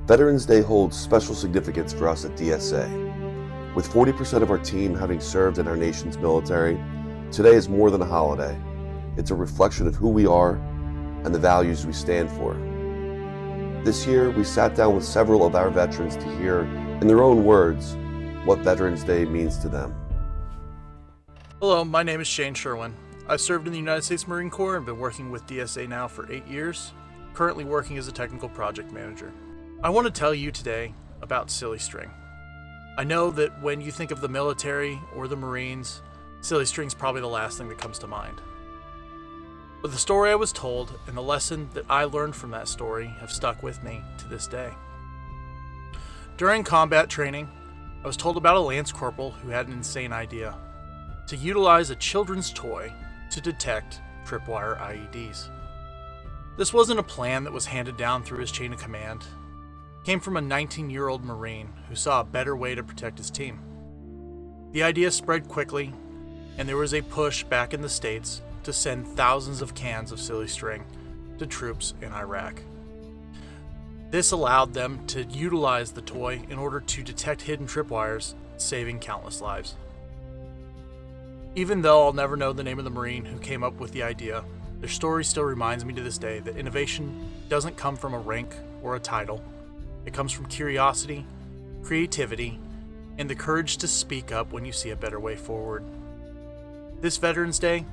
Veterans Day holds special significance for us at DSA. With 40% of our team having served in our nation's military, today is more than a holiday. It's a reflection of who we are and the values we stand for. This year, we sat down with several of our veterans to hear, in their own words, what Veterans Day means to them. Hello, my name is Shane Sherwin. I served in the United States Marine Corps and been working with DSA now for 8 years, currently working as a technical project manager. I want to tell you today about Silly String. I know that when you think of the military or the Marines, Silly String's probably the last thing that comes to mind. But the story I was told and the lesson that I learned from that story have stuck with me to this day. During combat training, I was told about a Lance Corporal who had an insane idea: to utilize a children's toy to detect tripwire IEDs. This wasn't a plan that was handed down through his chain of command. It came from a 19-year-old Marine who saw a better way to protect his team. The idea spread quickly, and there was a push back in the States to send thousands of cans of Silly String to troops in Iraq. This allowed them to utilize the toy in order to detect hidden tripwires, saving countless lives. Even though I'll never know the name of the Marine who came up with the idea, their story still reminds me to this day that innovation doesn't come from a rank or a title. It comes from curiosity, creativity, and the courage to speak up when you see a better way forward. This Veterans Day,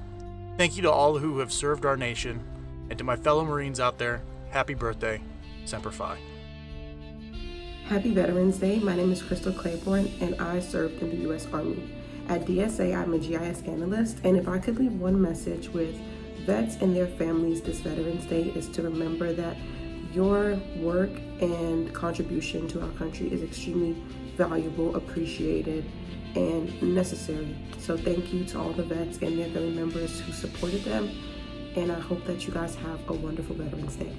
thank you to all who have served our nation, and to my fellow Marines out there, happy birthday, Semper Fi. Happy Veterans Day. My name is Crystal Claiborne, and I served in the U.S. Army. At DSA, I'm a GIS analyst, and if I could leave one message with vets and their families this Veterans Day, is to remember that your work and contribution to our country is extremely valuable, appreciated, and necessary. So thank you to all the vets and their family members who supported them, and I hope that you guys have a wonderful Veterans Day.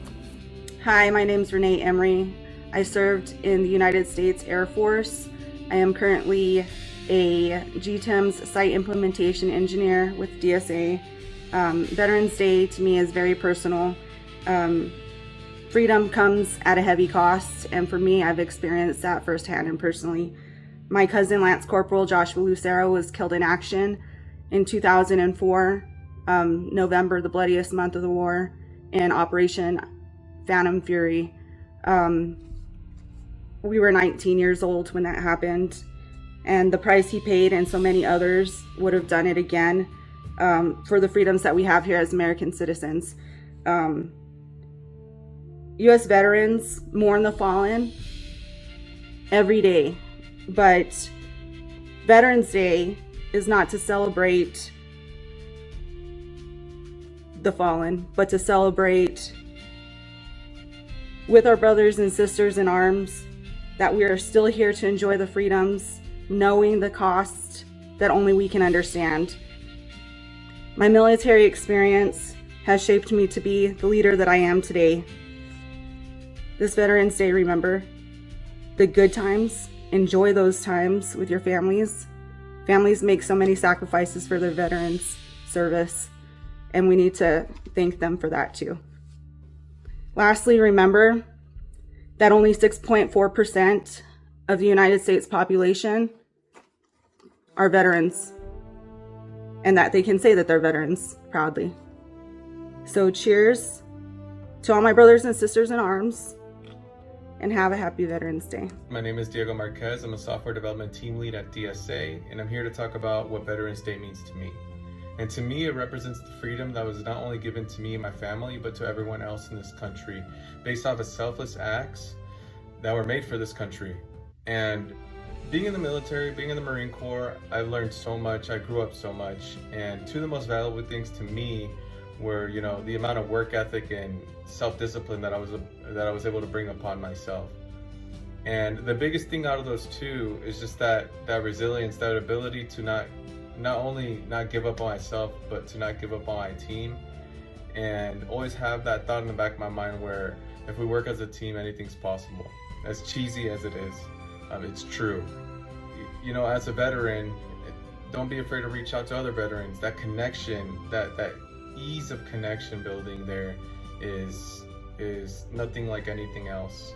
Hi, my name is Renee Emery. I served in the United States Air Force. I am currently a GTEMS site implementation engineer with DSA. Veterans Day to me is very personal. Freedom comes at a heavy cost, and for me, I've experienced that firsthand and personally. My cousin Lance Corporal Joshua Lucero was killed in action in 2004, November, the bloodiest month of the war, in Operation Phantom Fury. We were 19 years old when that happened, and the price he paid and so many others would have done it again for the freedoms that we have here as American citizens. U.S. veterans mourn the fallen every day, but Veterans Day is not to celebrate the fallen, but to celebrate with our brothers and sisters in arms that we are still here to enjoy the freedoms, knowing the cost that only we can understand. My military experience has shaped me to be the leader that I am today. This Veterans Day, remember the good times, enjoy those times with your families. Families make so many sacrifices for their veterans' service, and we need to thank them for that too. Lastly, remember that only 6.4% of the United States population are veterans, and that they can say that they're veterans proudly. So cheers to all my brothers and sisters in arms, and have a happy Veterans Day. My name is Diego Marquez. I'm a software development team lead at DSA, and I'm here to talk about what Veterans Day means to me. And to me, it represents the freedom that was not only given to me and my family, but to everyone else in this country, based off of selfless acts that were made for this country. And being in the military, being in the Marine Corps, I learned so much, I grew up so much, and two of the most valuable things to me were, the amount of work ethic and self-discipline that I was able to bring upon myself. And the biggest thing out of those two is just that resilience, that ability to not only not give up on myself, but to not give up on my team, and always have that thought in the back of my mind where if we work as a team, anything's possible. As cheesy as it is, it's true. As a veteran, don't be afraid to reach out to other veterans. That connection, that ease of connection building there is nothing like anything else.